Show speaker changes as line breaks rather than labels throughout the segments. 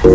Les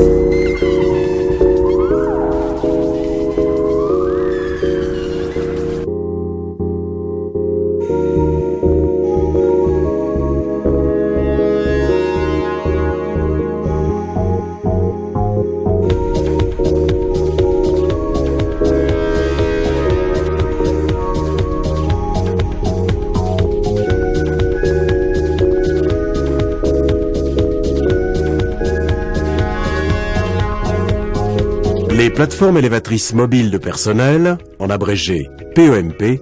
plateformes élévatrices mobiles de personnel, en abrégé PEMP,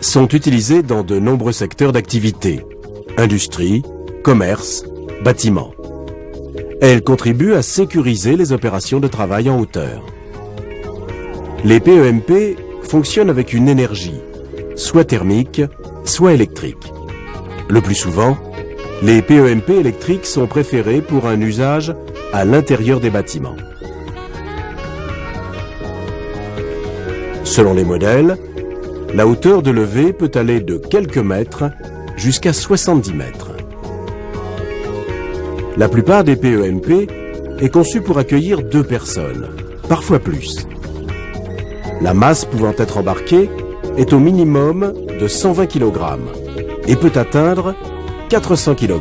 sont utilisées dans de nombreux secteurs d'activité, industrie, commerce, bâtiment. Elles contribuent à sécuriser les opérations de travail en hauteur. Les PEMP fonctionnent avec une énergie, soit thermique, soit électrique. Le plus souvent, les PEMP électriques sont préférés pour un usage à l'intérieur des bâtiments. Selon les modèles, la hauteur de levée peut aller de quelques mètres jusqu'à 70 mètres. La plupart des PEMP est conçue pour accueillir 2 personnes, parfois plus. La masse pouvant être embarquée est au minimum de 120 kg et peut atteindre 400 kg,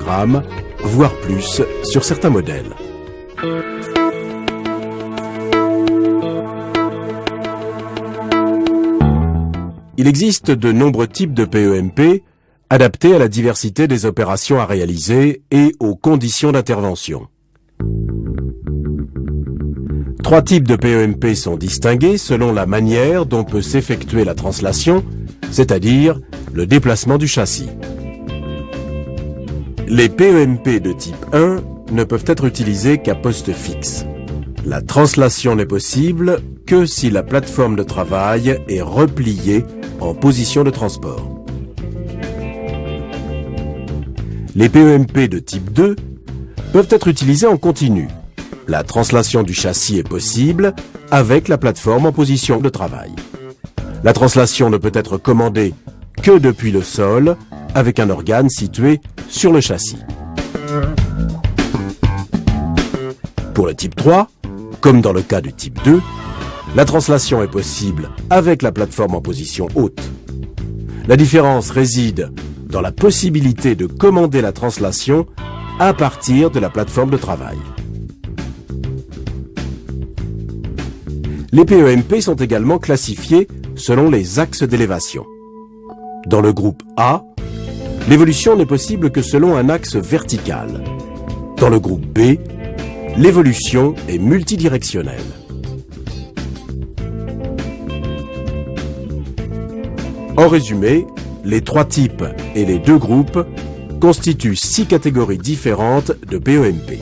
voire plus sur certains modèles. Il existe de nombreux types de PEMP adaptés à la diversité des opérations à réaliser et aux conditions d'intervention. 3 types de PEMP sont distingués selon la manière dont peut s'effectuer la translation, c'est-à-dire le déplacement du châssis. Les PEMP de type 1 ne peuvent être utilisés qu'à poste fixe. La translation n'est possible que si la plateforme de travail est repliée en position de transport. Les PEMP de type 2 peuvent être utilisés en continu. La translation du châssis est possible avec la plateforme en position de travail. La translation ne peut être commandée que depuis le sol avec un organe situé sur le châssis. Pour le type 3, comme dans le cas du type 2, la translation est possible avec la plateforme en position haute. La différence réside dans la possibilité de commander la translation à partir de la plateforme de travail. Les PEMP sont également classifiés selon les axes d'élévation. Dans le groupe A, l'évolution n'est possible que selon un axe vertical. Dans le groupe B, l'évolution est multidirectionnelle. En résumé, les 3 types et les 2 groupes constituent 6 catégories différentes de PEMP.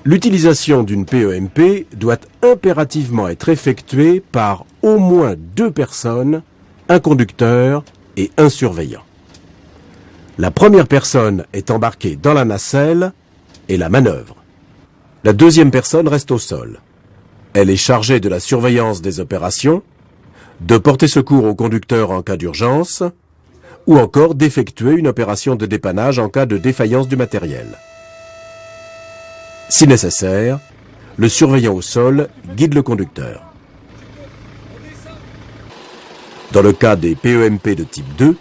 L'utilisation d'une PEMP doit impérativement être effectuée par au moins 2 personnes, un conducteur et un surveillant. La première personne est embarquée dans la nacelle et la manœuvre. La deuxième personne reste au sol. Elle est chargée de la surveillance des opérations, de porter secours au conducteur en cas d'urgence, ou encore d'effectuer une opération de dépannage en cas de défaillance du matériel. Si nécessaire, le surveillant au sol guide le conducteur. Dans le cas des PEMP de type 2,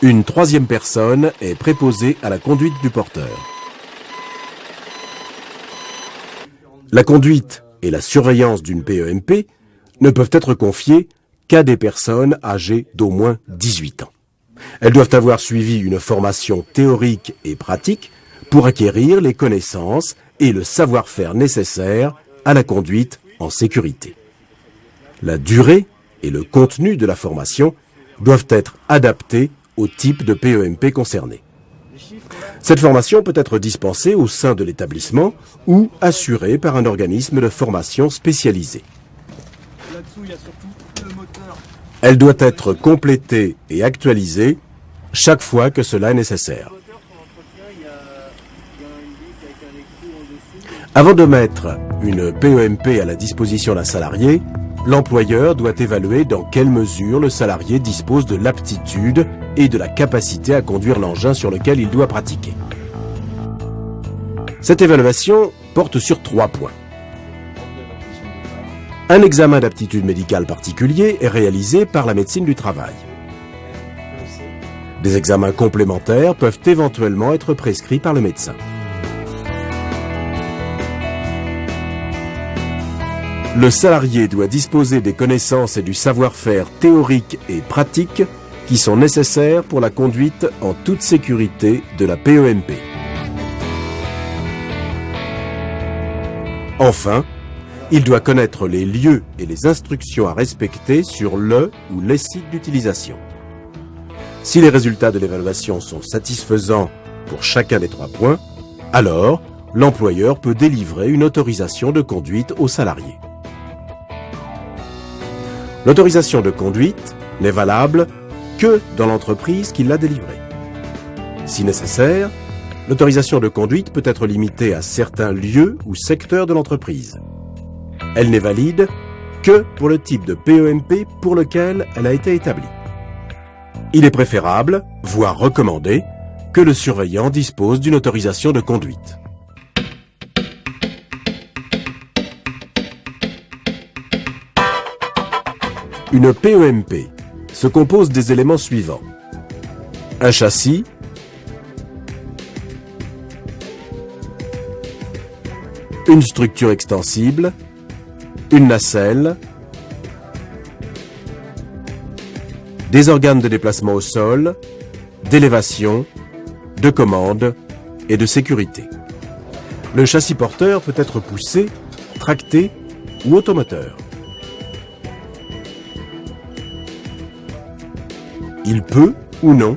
une 3e personne est préposée à la conduite du porteur. La conduite et la surveillance d'une PEMP ne peuvent être confiées qu'à des personnes âgées d'au moins 18 ans. Elles doivent avoir suivi une formation théorique et pratique pour acquérir les connaissances et le savoir-faire nécessaires à la conduite en sécurité. La durée et le contenu de la formation doivent être adaptés au type de PEMP concerné. Cette formation peut être dispensée au sein de l'établissement ou assurée par un organisme de formation spécialisé. Elle doit être complétée et actualisée chaque fois que cela est nécessaire. Avant de mettre une PEMP à la disposition d'un salarié, l'employeur doit évaluer dans quelle mesure le salarié dispose de l'aptitude et de la capacité à conduire l'engin sur lequel il doit pratiquer. Cette évaluation porte sur 3 points. Un examen d'aptitude médicale particulier est réalisé par la médecine du travail. Des examens complémentaires peuvent éventuellement être prescrits par le médecin. Le salarié doit disposer des connaissances et du savoir-faire théorique et pratique qui sont nécessaires pour la conduite en toute sécurité de la PEMP. Enfin, il doit connaître les lieux et les instructions à respecter sur le ou les sites d'utilisation. Si les résultats de l'évaluation sont satisfaisants pour chacun des 3 points, alors l'employeur peut délivrer une autorisation de conduite au salarié. L'autorisation de conduite n'est valable que dans l'entreprise qui l'a délivrée. Si nécessaire, l'autorisation de conduite peut être limitée à certains lieux ou secteurs de l'entreprise. Elle n'est valide que pour le type de PEMP pour lequel elle a été établie. Il est préférable, voire recommandé, que le surveillant dispose d'une autorisation de conduite. Une PEMP se compose des éléments suivants. Un châssis, une structure extensible, une nacelle, des organes de déplacement au sol, d'élévation, de commande et de sécurité. Le châssis porteur peut être poussé, tracté ou automoteur. Il peut, ou non,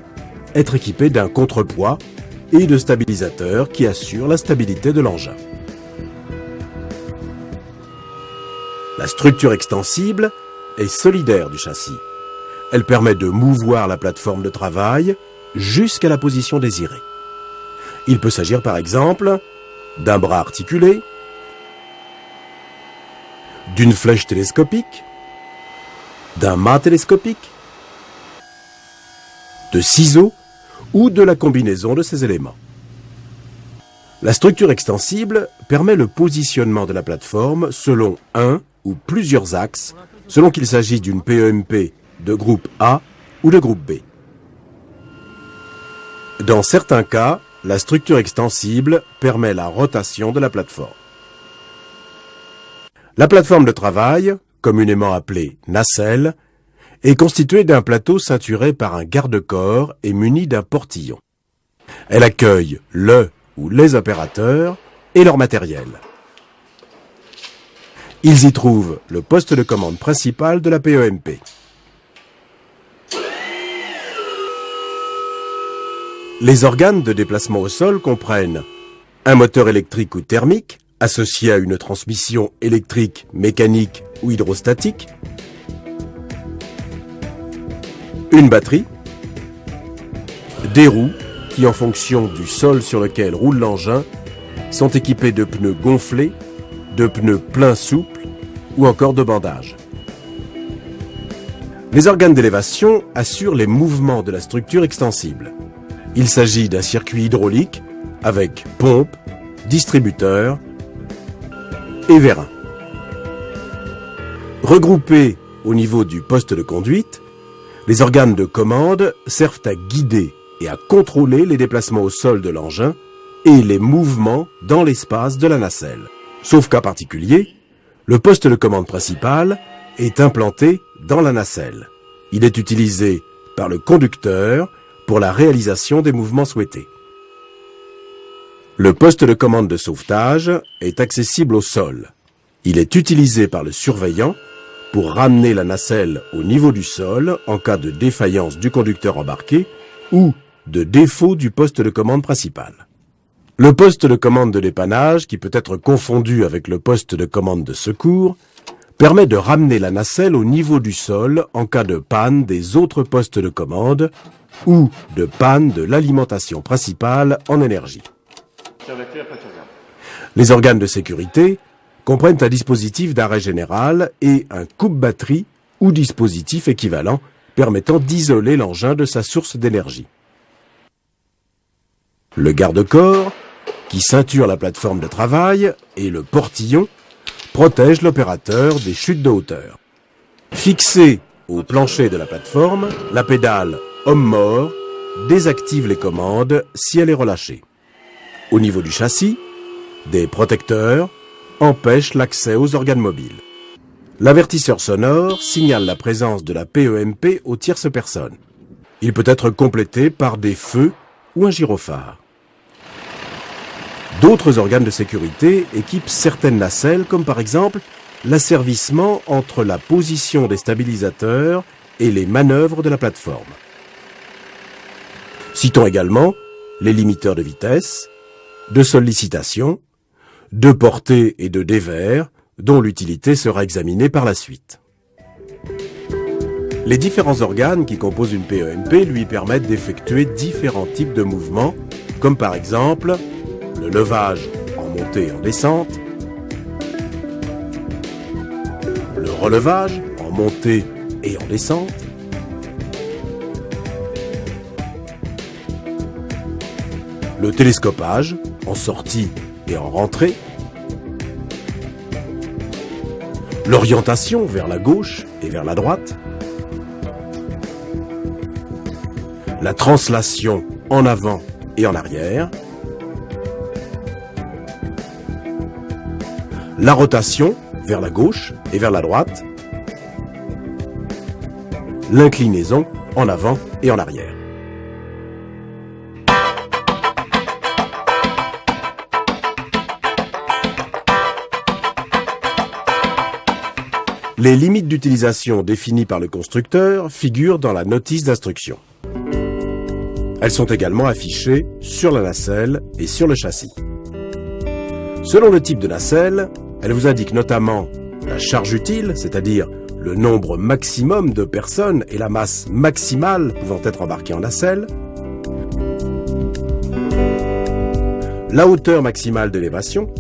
être équipé d'un contrepoids et de stabilisateurs qui assurent la stabilité de l'engin. La structure extensible est solidaire du châssis. Elle permet de mouvoir la plateforme de travail jusqu'à la position désirée. Il peut s'agir par exemple d'un bras articulé, d'une flèche télescopique, d'un mât télescopique, de ciseaux ou de la combinaison de ces éléments. La structure extensible permet le positionnement de la plateforme selon un ou plusieurs axes, selon qu'il s'agit d'une PEMP de groupe A ou de groupe B. Dans certains cas, la structure extensible permet la rotation de la plateforme. La plateforme de travail, communément appelée nacelle, est constituée d'un plateau ceinturé par un garde-corps et muni d'un portillon. Elle accueille le ou les opérateurs et leur matériel. Ils y trouvent le poste de commande principal de la PEMP. Les organes de déplacement au sol comprennent un moteur électrique ou thermique, associé à une transmission électrique, mécanique ou hydrostatique, une batterie, des roues qui, en fonction du sol sur lequel roule l'engin, sont équipées de pneus gonflés, de pneus pleins souples ou encore de bandages. Les organes d'élévation assurent les mouvements de la structure extensible. Il s'agit d'un circuit hydraulique avec pompe, distributeur et vérin. Regroupés au niveau du poste de conduite, les organes de commande servent à guider et à contrôler les déplacements au sol de l'engin et les mouvements dans l'espace de la nacelle. Sauf cas particulier, le poste de commande principal est implanté dans la nacelle. Il est utilisé par le conducteur pour la réalisation des mouvements souhaités. Le poste de commande de sauvetage est accessible au sol. Il est utilisé par le surveillant pour ramener la nacelle au niveau du sol en cas de défaillance du conducteur embarqué ou de défaut du poste de commande principal. Le poste de commande de dépannage, qui peut être confondu avec le poste de commande de secours, permet de ramener la nacelle au niveau du sol en cas de panne des autres postes de commande ou de panne de l'alimentation principale en énergie. Les organes de sécurité comprennent un dispositif d'arrêt général et un coupe-batterie ou dispositif équivalent permettant d'isoler l'engin de sa source d'énergie. Le garde-corps, qui ceinture la plateforme de travail, et le portillon protègent l'opérateur des chutes de hauteur. Fixée au plancher de la plateforme, la pédale homme-mort désactive les commandes si elle est relâchée. Au niveau du châssis, des protecteurs empêchent l'accès aux organes mobiles. L'avertisseur sonore signale la présence de la PEMP aux tierces personnes. Il peut être complété par des feux ou un gyrophare. D'autres organes de sécurité équipent certaines nacelles, comme par exemple l'asservissement entre la position des stabilisateurs et les manœuvres de la plateforme. Citons également les limiteurs de vitesse, de sollicitation, de portée et de dévers, dont l'utilité sera examinée par la suite. Les différents organes qui composent une PEMP lui permettent d'effectuer différents types de mouvements, comme par exemple le levage en montée et en descente, le relevage en montée et en descente, le télescopage en sortie et en rentrée, l'orientation vers la gauche et vers la droite, la translation en avant et en arrière, la rotation vers la gauche et vers la droite, l'inclinaison en avant et en arrière. Les limites d'utilisation définies par le constructeur figurent dans la notice d'instruction. Elles sont également affichées sur la nacelle et sur le châssis. Selon le type de nacelle, elle vous indique notamment la charge utile, c'est-à-dire le nombre maximum de personnes et la masse maximale pouvant être embarquée en nacelle, la hauteur maximale d'élévation,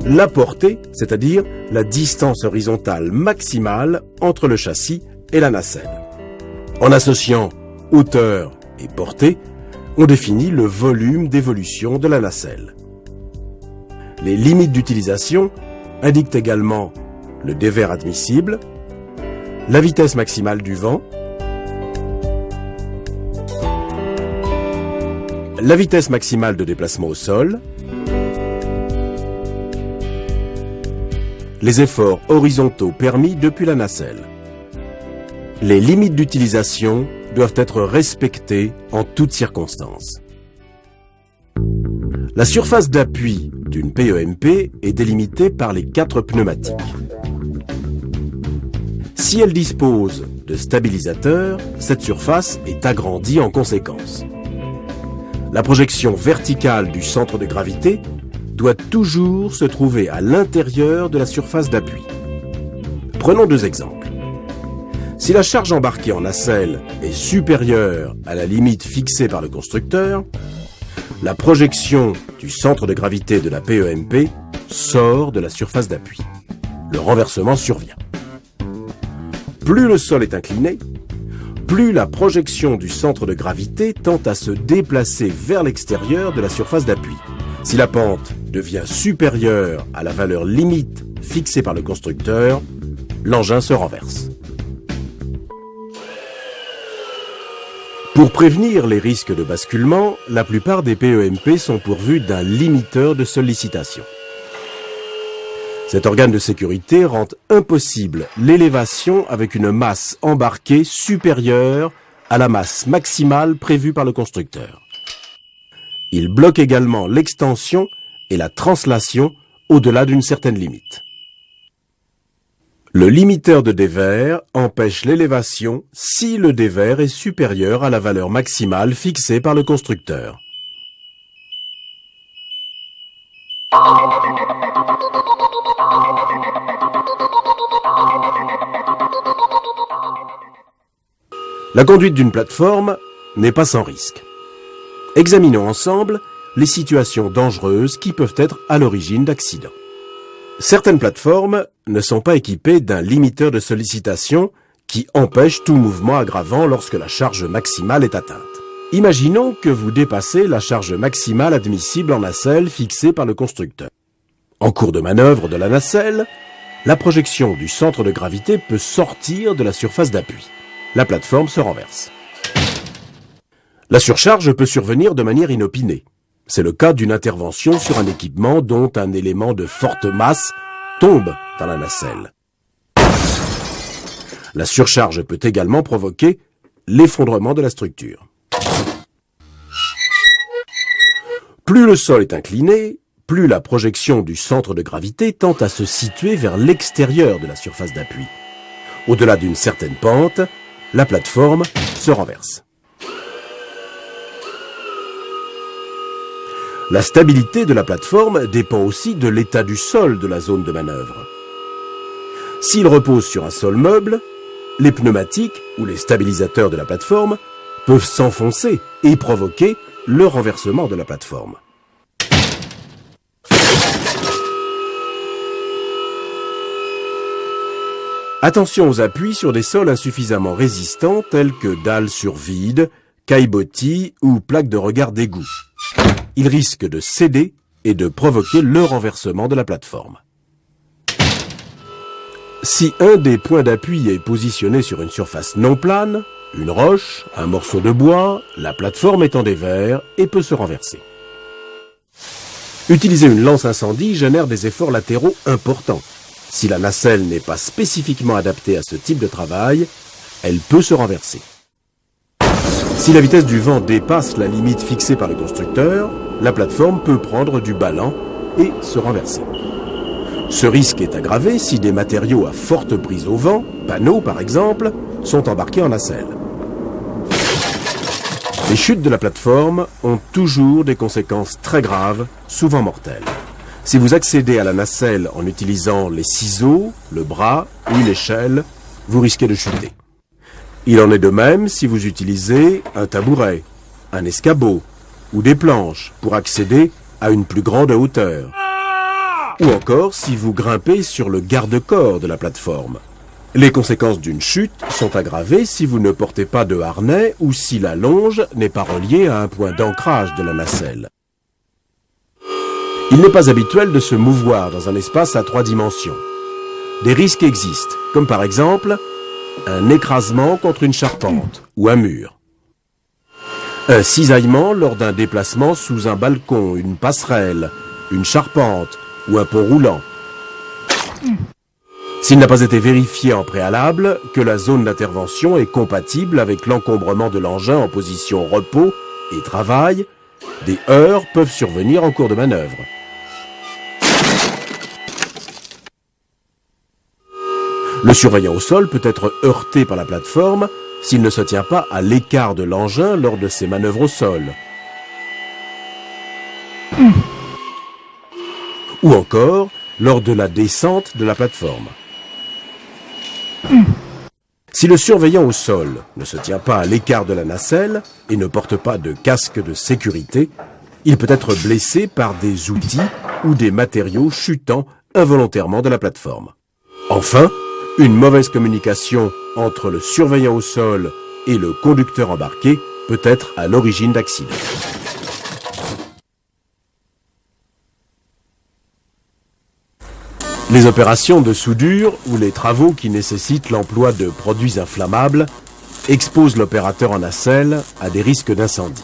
la portée, c'est-à-dire la distance horizontale maximale entre le châssis et la nacelle. En associant hauteur et portée, on définit le volume d'évolution de la nacelle. Les limites d'utilisation indiquent également le dévers admissible, la vitesse maximale du vent, la vitesse maximale de déplacement au sol, les efforts horizontaux permis depuis la nacelle. Les limites d'utilisation doivent être respectées en toutes circonstances. La surface d'appui d'une PEMP est délimitée par les 4 pneumatiques. Si elle dispose de stabilisateurs, cette surface est agrandie en conséquence. La projection verticale du centre de gravité doit toujours se trouver à l'intérieur de la surface d'appui. Prenons 2 exemples. Si la charge embarquée en nacelle est supérieure à la limite fixée par le constructeur, la projection du centre de gravité de la PEMP sort de la surface d'appui. Le renversement survient. Plus le sol est incliné, plus la projection du centre de gravité tend à se déplacer vers l'extérieur de la surface d'appui. Si la pente devient supérieure à la valeur limite fixée par le constructeur, l'engin se renverse. Pour prévenir les risques de basculement, la plupart des PEMP sont pourvus d'un limiteur de sollicitation. Cet organe de sécurité rend impossible l'élévation avec une masse embarquée supérieure à la masse maximale prévue par le constructeur. Il bloque également l'extension et la translation au-delà d'une certaine limite. Le limiteur de dévers empêche l'élévation si le dévers est supérieur à la valeur maximale fixée par le constructeur. La conduite d'une plateforme n'est pas sans risque. Examinons ensemble les situations dangereuses qui peuvent être à l'origine d'accidents. Certaines plateformes ne sont pas équipées d'un limiteur de sollicitation qui empêche tout mouvement aggravant lorsque la charge maximale est atteinte. Imaginons que vous dépassez la charge maximale admissible en nacelle fixée par le constructeur. En cours de manœuvre de la nacelle, la projection du centre de gravité peut sortir de la surface d'appui. La plateforme se renverse. La surcharge peut survenir de manière inopinée. C'est le cas d'une intervention sur un équipement dont un élément de forte masse tombe dans la nacelle. La surcharge peut également provoquer l'effondrement de la structure. Plus le sol est incliné, plus la projection du centre de gravité tend à se situer vers l'extérieur de la surface d'appui. Au-delà d'une certaine pente, la plateforme se renverse. La stabilité de la plateforme dépend aussi de l'état du sol de la zone de manœuvre. S'il repose sur un sol meuble, les pneumatiques ou les stabilisateurs de la plateforme peuvent s'enfoncer et provoquer le renversement de la plateforme. Attention aux appuis sur des sols insuffisamment résistants tels que dalles sur vide, caillebotis ou plaques de regard d'égout. Ils risquent de céder et de provoquer le renversement de la plateforme. Si un des points d'appui est positionné sur une surface non plane, une roche, un morceau de bois, la plateforme est en dévers et peut se renverser. Utiliser une lance incendie génère des efforts latéraux importants. Si la nacelle n'est pas spécifiquement adaptée à ce type de travail, elle peut se renverser. Si la vitesse du vent dépasse la limite fixée par le constructeur, la plateforme peut prendre du ballon et se renverser. Ce risque est aggravé si des matériaux à forte prise au vent, panneaux par exemple, sont embarqués en nacelle. Les chutes de la plateforme ont toujours des conséquences très graves, souvent mortelles. Si vous accédez à la nacelle en utilisant les ciseaux, le bras ou une échelle, vous risquez de chuter. Il en est de même si vous utilisez un tabouret, un escabeau ou des planches pour accéder à une plus grande hauteur. Ou encore si vous grimpez sur le garde-corps de la plateforme. Les conséquences d'une chute sont aggravées si vous ne portez pas de harnais ou si la longe n'est pas reliée à un point d'ancrage de la nacelle. Il n'est pas habituel de se mouvoir dans un espace à 3 dimensions. Des risques existent, comme par exemple un écrasement contre une charpente ou un mur, un cisaillement lors d'un déplacement sous un balcon, une passerelle, une charpente ou un pont roulant. S'il n'a pas été vérifié en préalable que la zone d'intervention est compatible avec l'encombrement de l'engin en position repos et travail, des heurts peuvent survenir en cours de manœuvre. Le surveillant au sol peut être heurté par la plateforme s'il ne se tient pas à l'écart de l'engin lors de ses manœuvres au sol. Ou encore lors de la descente de la plateforme. Si le surveillant au sol ne se tient pas à l'écart de la nacelle et ne porte pas de casque de sécurité, il peut être blessé par des outils ou des matériaux chutant involontairement de la plateforme. Enfin, une mauvaise communication entre le surveillant au sol et le conducteur embarqué peut être à l'origine d'accidents. Les opérations de soudure ou les travaux qui nécessitent l'emploi de produits inflammables exposent l'opérateur en nacelle à des risques d'incendie.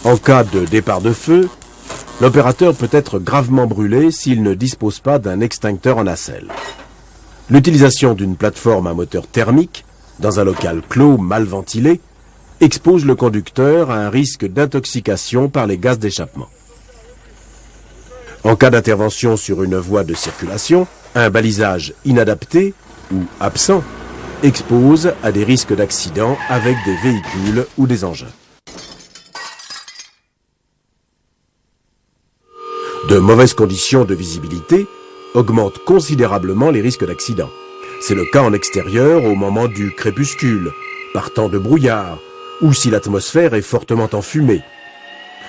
En cas de départ de feu, l'opérateur peut être gravement brûlé s'il ne dispose pas d'un extincteur en nacelle. L'utilisation d'une plateforme à moteur thermique dans un local clos mal ventilé expose le conducteur à un risque d'intoxication par les gaz d'échappement. En cas d'intervention sur une voie de circulation, un balisage inadapté ou absent expose à des risques d'accident avec des véhicules ou des engins. De mauvaises conditions de visibilité augmentent considérablement les risques d'accident. C'est le cas en extérieur au moment du crépuscule, par temps de brouillard, ou si l'atmosphère est fortement enfumée.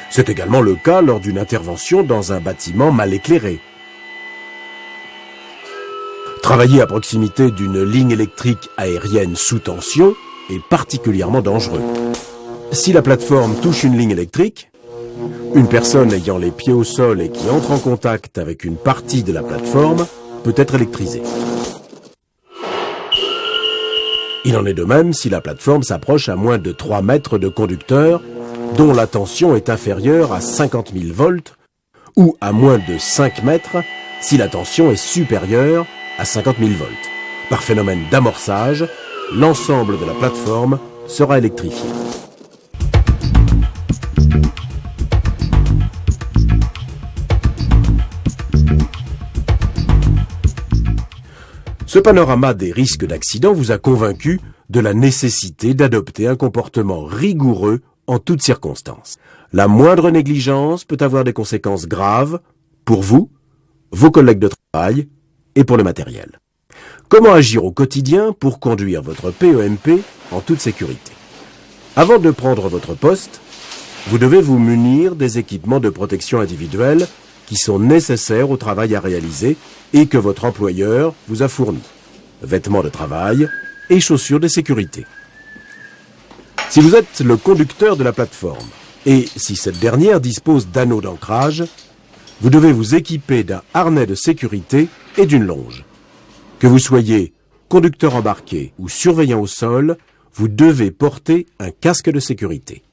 C'est également le cas lors d'une intervention dans un bâtiment mal éclairé. Travailler à proximité d'une ligne électrique aérienne sous tension est particulièrement dangereux. Si la plateforme touche une ligne électrique, une personne ayant les pieds au sol et qui entre en contact avec une partie de la plateforme peut être électrisée. Il en est de même si la plateforme s'approche à moins de 3 mètres de conducteurs dont la tension est inférieure à 50 000 volts ou à moins de 5 mètres si la tension est supérieure à 50 000 volts. Par phénomène d'amorçage, l'ensemble de la plateforme sera électrifié. Ce panorama des risques d'accident vous a convaincu de la nécessité d'adopter un comportement rigoureux en toutes circonstances. La moindre négligence peut avoir des conséquences graves pour vous, vos collègues de travail et pour le matériel. Comment agir au quotidien pour conduire votre PEMP en toute sécurité? Avant de prendre votre poste, vous devez vous munir des équipements de protection individuelle qui sont nécessaires au travail à réaliser et que votre employeur vous a fournis. Vêtements de travail et chaussures de sécurité. Si vous êtes le conducteur de la plateforme et si cette dernière dispose d'anneaux d'ancrage, vous devez vous équiper d'un harnais de sécurité et d'une longe. Que vous soyez conducteur embarqué ou surveillant au sol, vous devez porter un casque de sécurité.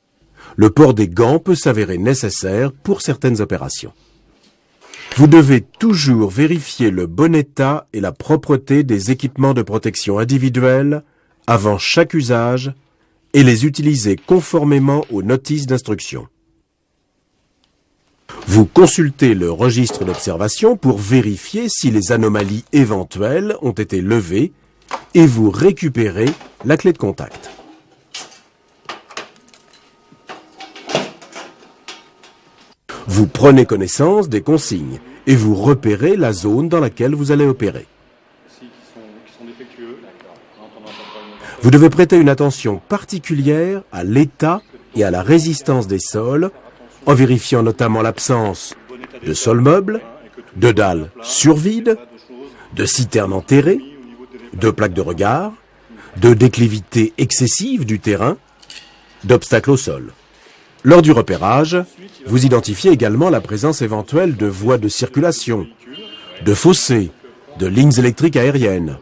Le port des gants peut s'avérer nécessaire pour certaines opérations. Vous devez toujours vérifier le bon état et la propreté des équipements de protection individuelle avant chaque usage et les utiliser conformément aux notices d'instruction. Vous consultez le registre d'observation pour vérifier si les anomalies éventuelles ont été levées et vous récupérez la clé de contact. Vous prenez connaissance des consignes et vous repérez la zone dans laquelle vous allez opérer. Vous devez prêter une attention particulière à l'état et à la résistance des sols en vérifiant notamment l'absence de sol meuble, de dalles survides, de citernes enterrées, de plaques de regard, de déclivité excessive du terrain, d'obstacles au sol. Lors du repérage, vous identifiez également la présence éventuelle de voies de circulation, de fossés, de lignes électriques aériennes.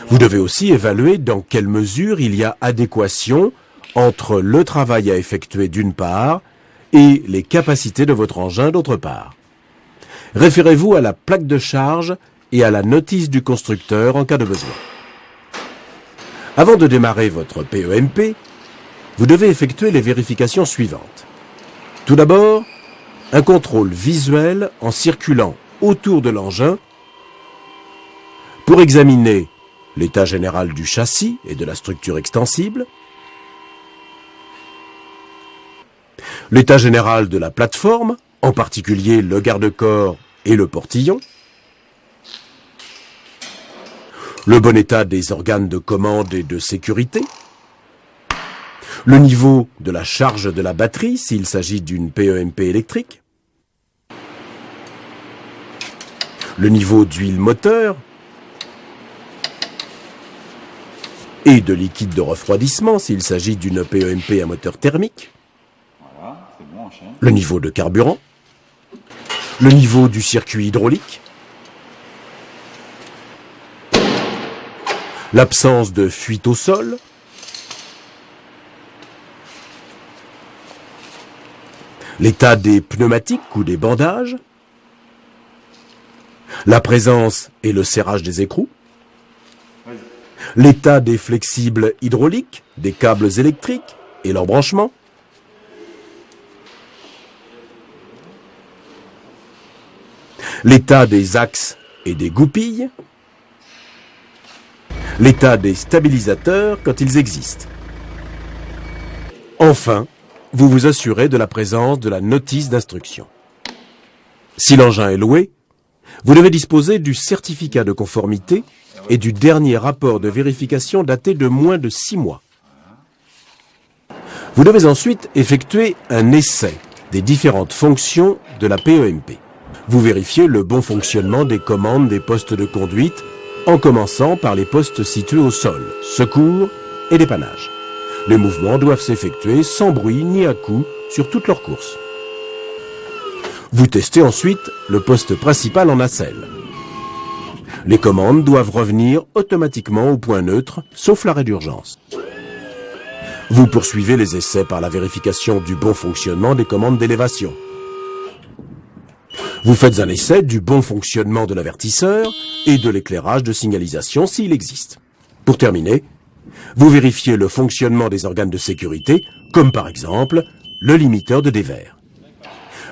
Vous devez aussi évaluer dans quelle mesure il y a adéquation entre le travail à effectuer d'une part et les capacités de votre engin d'autre part. Référez-vous à la plaque de charge et à la notice du constructeur en cas de besoin. Avant de démarrer votre PEMP, vous devez effectuer les vérifications suivantes. Tout d'abord, un contrôle visuel en circulant autour de l'engin pour examiner l'état général du châssis et de la structure extensible, l'état général de la plateforme, en particulier le garde-corps et le portillon, le bon état des organes de commande et de sécurité, le niveau de la charge de la batterie s'il s'agit d'une PEMP électrique, le niveau d'huile moteur et de liquide de refroidissement s'il s'agit d'une PEMP à moteur thermique, le niveau de carburant, le niveau du circuit hydraulique, l'absence de fuite au sol, l'état des pneumatiques ou des bandages, la présence et le serrage des écrous, l'état des flexibles hydrauliques, des câbles électriques et leur branchement, l'état des axes et des goupilles, l'état des stabilisateurs quand ils existent. Enfin, vous vous assurez de la présence de la notice d'instruction. Si l'engin est loué, vous devez disposer du certificat de conformité et du dernier rapport de vérification daté de moins de 6 mois. Vous devez ensuite effectuer un essai des différentes fonctions de la PEMP. Vous vérifiez le bon fonctionnement des commandes des postes de conduite en commençant par les postes situés au sol, secours et dépannage. Les mouvements doivent s'effectuer sans bruit ni à-coups sur toute leur course. Vous testez ensuite le poste principal en nacelle. Les commandes doivent revenir automatiquement au point neutre, sauf l'arrêt d'urgence. Vous poursuivez les essais par la vérification du bon fonctionnement des commandes d'élévation. Vous faites un essai du bon fonctionnement de l'avertisseur et de l'éclairage de signalisation s'il existe. Pour terminer, vous vérifiez le fonctionnement des organes de sécurité, comme par exemple le limiteur de dévers.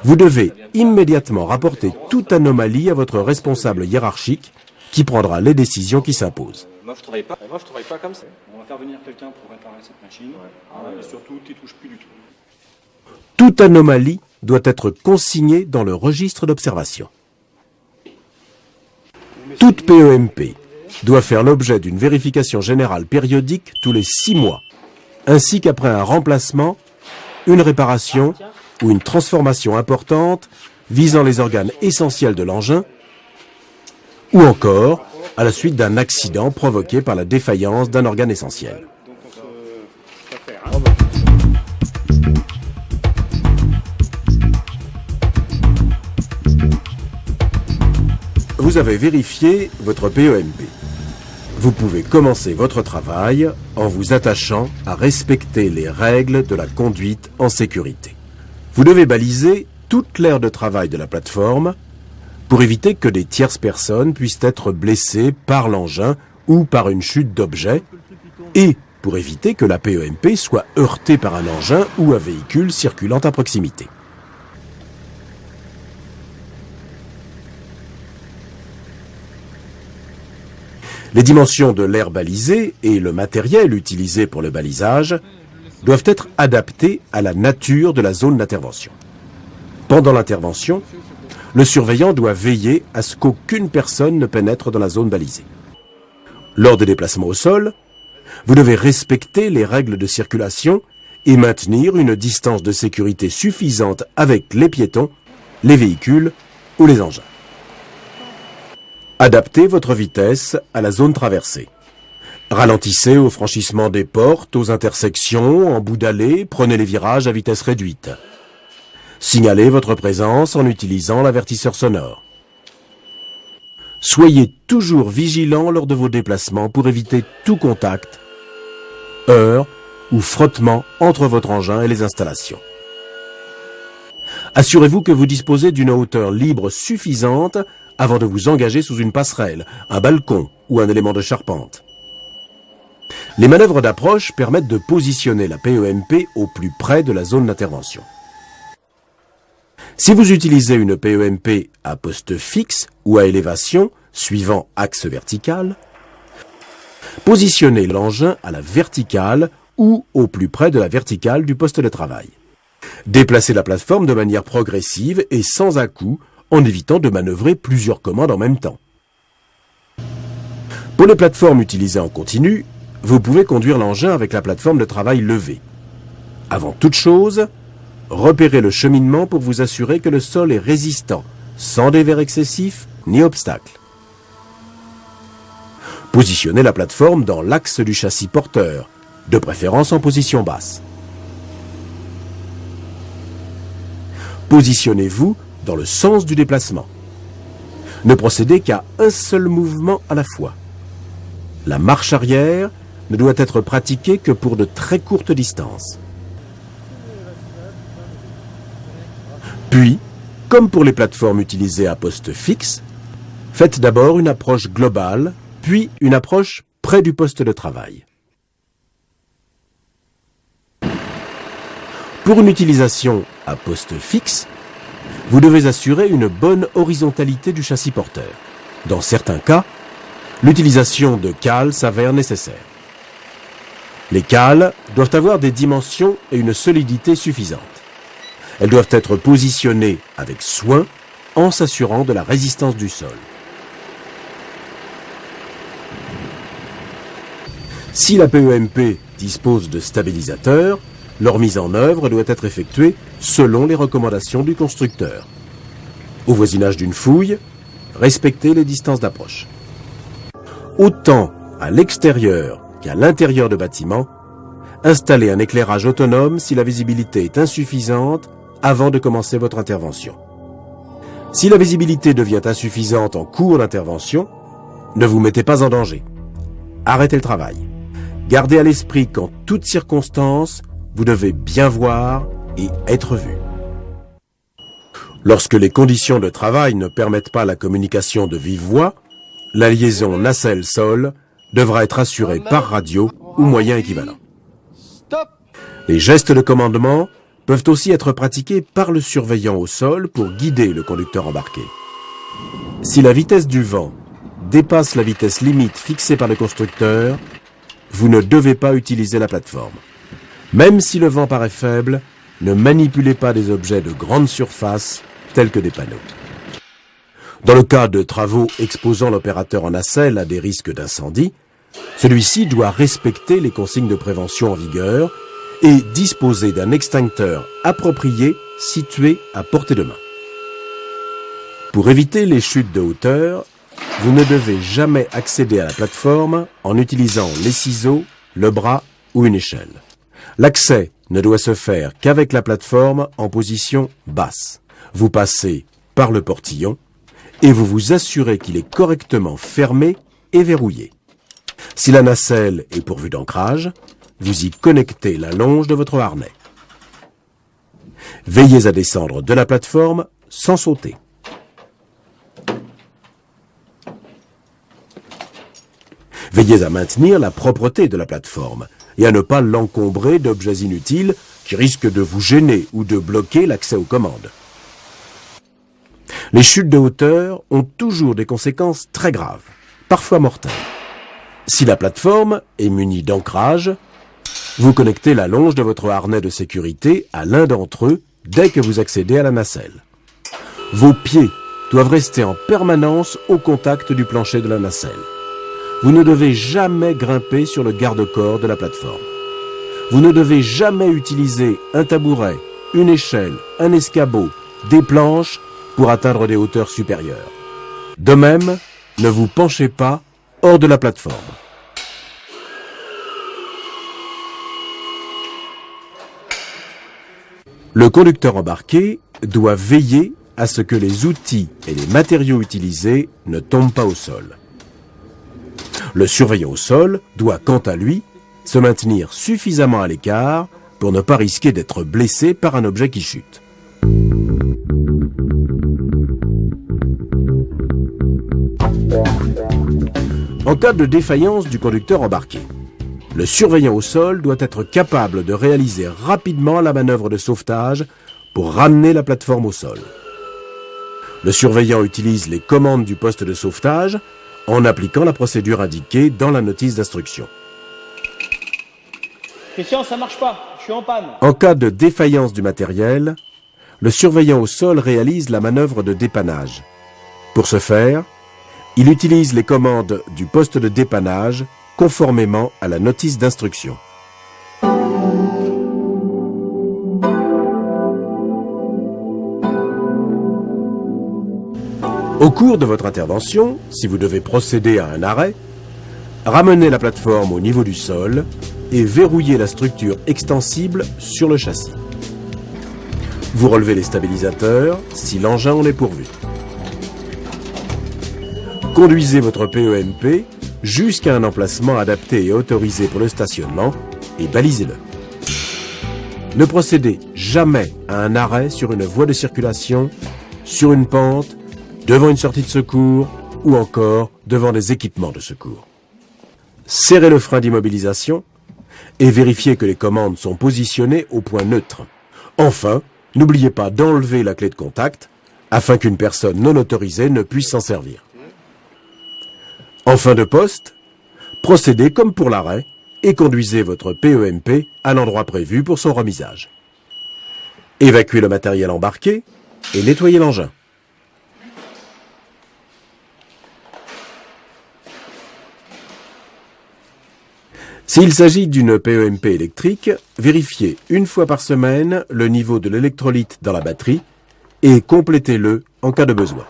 Vous devez immédiatement rapporter toute anomalie à votre responsable hiérarchique qui prendra les décisions qui s'imposent.
Moi, je travaille pas comme ça. On va faire venir quelqu'un pour réparer cette machine. Et surtout, tu touches plus du tout.
Toute anomalie doit être consignée dans le registre d'observation. Toute PEMP doit faire l'objet d'une vérification générale périodique tous les 6 mois, ainsi qu'après un remplacement, une réparation ou une transformation importante visant les organes essentiels de l'engin, ou encore à la suite d'un accident provoqué par la défaillance d'un organe essentiel. Vous avez vérifié votre PEMP. Vous pouvez commencer votre travail en vous attachant à respecter les règles de la conduite en sécurité. Vous devez baliser toute l'aire de travail de la plateforme pour éviter que des tierces personnes puissent être blessées par l'engin ou par une chute d'objets et pour éviter que la PEMP soit heurtée par un engin ou un véhicule circulant à proximité. Les dimensions de l'aire balisée et le matériel utilisé pour le balisage doivent être adaptés à la nature de la zone d'intervention. Pendant l'intervention, le surveillant doit veiller à ce qu'aucune personne ne pénètre dans la zone balisée. Lors des déplacements au sol, vous devez respecter les règles de circulation et maintenir une distance de sécurité suffisante avec les piétons, les véhicules ou les engins. Adaptez votre vitesse à la zone traversée. Ralentissez au franchissement des portes, aux intersections, en bout d'allée, prenez les virages à vitesse réduite. Signalez votre présence en utilisant l'avertisseur sonore. Soyez toujours vigilant lors de vos déplacements pour éviter tout contact, heurts ou frottement entre votre engin et les installations. Assurez-vous que vous disposez d'une hauteur libre suffisante avant de vous engager sous une passerelle, un balcon ou un élément de charpente. Les manœuvres d'approche permettent de positionner la PEMP au plus près de la zone d'intervention. Si vous utilisez une PEMP à poste fixe ou à élévation, suivant axe vertical, positionnez l'engin à la verticale ou au plus près de la verticale du poste de travail. Déplacez la plateforme de manière progressive et sans à-coups, en évitant de manœuvrer plusieurs commandes en même temps. Pour les plateformes utilisées en continu, vous pouvez conduire l'engin avec la plateforme de travail levée. Avant toute chose, repérez le cheminement pour vous assurer que le sol est résistant, sans dévers excessifs ni obstacles. Positionnez la plateforme dans l'axe du châssis porteur, de préférence en position basse. Positionnez-vous dans le sens du déplacement. Ne procédez qu'à un seul mouvement à la fois. La marche arrière ne doit être pratiquée que pour de très courtes distances. Puis, comme pour les plateformes utilisées à poste fixe, faites d'abord une approche globale, puis une approche près du poste de travail. Pour une utilisation à poste fixe, vous devez assurer une bonne horizontalité du châssis porteur. Dans certains cas, l'utilisation de cales s'avère nécessaire. Les cales doivent avoir des dimensions et une solidité suffisantes. Elles doivent être positionnées avec soin en s'assurant de la résistance du sol. Si la PEMP dispose de stabilisateurs, Leur mise en œuvre doit être effectuée selon les recommandations du constructeur. Au voisinage d'une fouille, respectez les distances d'approche. Autant à l'extérieur qu'à l'intérieur de bâtiments, installez un éclairage autonome si la visibilité est insuffisante avant de commencer votre intervention. Si la visibilité devient insuffisante en cours d'intervention, ne vous mettez pas en danger. Arrêtez le travail. Gardez à l'esprit qu'en toutes circonstances, vous devez bien voir et être vu. Lorsque les conditions de travail ne permettent pas la communication de vive voix, la liaison nacelle-sol devra être assurée par radio ou moyen équivalent. Les gestes de commandement peuvent aussi être pratiqués par le surveillant au sol pour guider le conducteur embarqué. Si la vitesse du vent dépasse la vitesse limite fixée par le constructeur, vous ne devez pas utiliser la plateforme. Même si le vent paraît faible, ne manipulez pas des objets de grande surface tels que des panneaux. Dans le cas de travaux exposant l'opérateur en nacelle à des risques d'incendie, celui-ci doit respecter les consignes de prévention en vigueur et disposer d'un extincteur approprié situé à portée de main. Pour éviter les chutes de hauteur, vous ne devez jamais accéder à la plateforme en utilisant les ciseaux, le bras ou une échelle. L'accès ne doit se faire qu'avec la plateforme en position basse. Vous passez par le portillon et vous vous assurez qu'il est correctement fermé et verrouillé. Si la nacelle est pourvue d'ancrage, vous y connectez la longe de votre harnais. Veillez à descendre de la plateforme sans sauter. Veillez à maintenir la propreté de la plateforme et à ne pas l'encombrer d'objets inutiles qui risquent de vous gêner ou de bloquer l'accès aux commandes. Les chutes de hauteur ont toujours des conséquences très graves, parfois mortelles. Si la plateforme est munie d'ancrage, vous connectez la longe de votre harnais de sécurité à l'un d'entre eux dès que vous accédez à la nacelle. Vos pieds doivent rester en permanence au contact du plancher de la nacelle. Vous ne devez jamais grimper sur le garde-corps de la plateforme. Vous ne devez jamais utiliser un tabouret, une échelle, un escabeau, des planches pour atteindre des hauteurs supérieures. De même, ne vous penchez pas hors de la plateforme. Le conducteur embarqué doit veiller à ce que les outils et les matériaux utilisés ne tombent pas au sol. Le surveillant au sol doit, quant à lui, se maintenir suffisamment à l'écart pour ne pas risquer d'être blessé par un objet qui chute. En cas de défaillance du conducteur embarqué, le surveillant au sol doit être capable de réaliser rapidement la manœuvre de sauvetage pour ramener la plateforme au sol. Le surveillant utilise les commandes du poste de sauvetage en appliquant la procédure indiquée dans la notice d'instruction.
Christian, ça marche pas, je suis en panne.
En cas de défaillance du matériel, le surveillant au sol réalise la manœuvre de dépannage. Pour ce faire, il utilise les commandes du poste de dépannage conformément à la notice d'instruction. Au cours de votre intervention, si vous devez procéder à un arrêt, ramenez la plateforme au niveau du sol et verrouillez la structure extensible sur le châssis. Vous relevez les stabilisateurs si l'engin en est pourvu. Conduisez votre PEMP jusqu'à un emplacement adapté et autorisé pour le stationnement et balisez-le. Ne procédez jamais à un arrêt sur une voie de circulation, sur une pente, devant une sortie de secours ou encore devant des équipements de secours. Serrez le frein d'immobilisation et vérifiez que les commandes sont positionnées au point neutre. Enfin, n'oubliez pas d'enlever la clé de contact afin qu'une personne non autorisée ne puisse s'en servir. En fin de poste, procédez comme pour l'arrêt et conduisez votre PEMP à l'endroit prévu pour son remisage. Évacuez le matériel embarqué et nettoyez l'engin. S'il s'agit d'une PEMP électrique, vérifiez une fois par semaine le niveau de l'électrolyte dans la batterie et complétez-le en cas de besoin.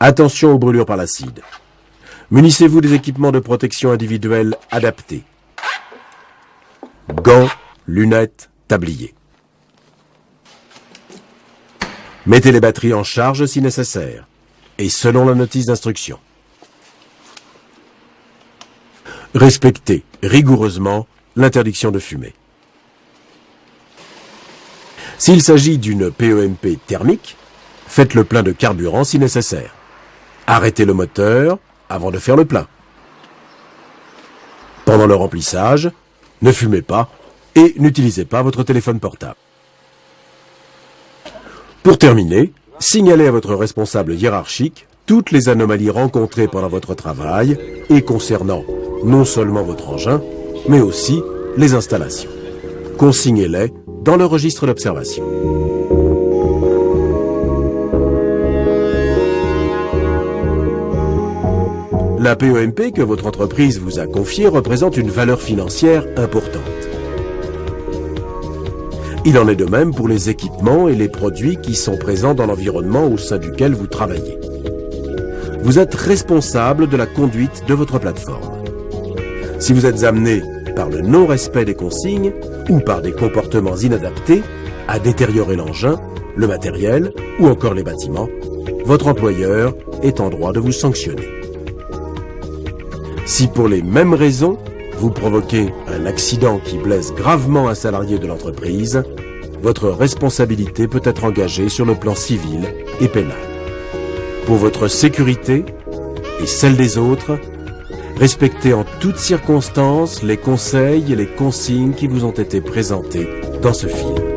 Attention aux brûlures par l'acide. Munissez-vous des équipements de protection individuelle adaptés. Gants, lunettes, tabliers. Mettez les batteries en charge si nécessaire et selon la notice d'instruction. Respectez rigoureusement l'interdiction de fumer. S'il s'agit d'une PEMP thermique, faites le plein de carburant si nécessaire. Arrêtez le moteur avant de faire le plein. Pendant le remplissage, ne fumez pas et n'utilisez pas votre téléphone portable. Pour terminer, signalez à votre responsable hiérarchique toutes les anomalies rencontrées pendant votre travail et concernant non seulement votre engin, mais aussi les installations. Consignez-les dans le registre d'observation. La PEMP que votre entreprise vous a confiée représente une valeur financière importante. Il en est de même pour les équipements et les produits qui sont présents dans l'environnement au sein duquel vous travaillez. Vous êtes responsable de la conduite de votre plateforme. Si vous êtes amené, par le non-respect des consignes ou par des comportements inadaptés, à détériorer l'engin, le matériel ou encore les bâtiments, votre employeur est en droit de vous sanctionner. Si pour les mêmes raisons, vous provoquez un accident qui blesse gravement un salarié de l'entreprise, votre responsabilité peut être engagée sur le plan civil et pénal. Pour votre sécurité et celle des autres, respectez en toutes circonstances les conseils et les consignes qui vous ont été présentés dans ce film.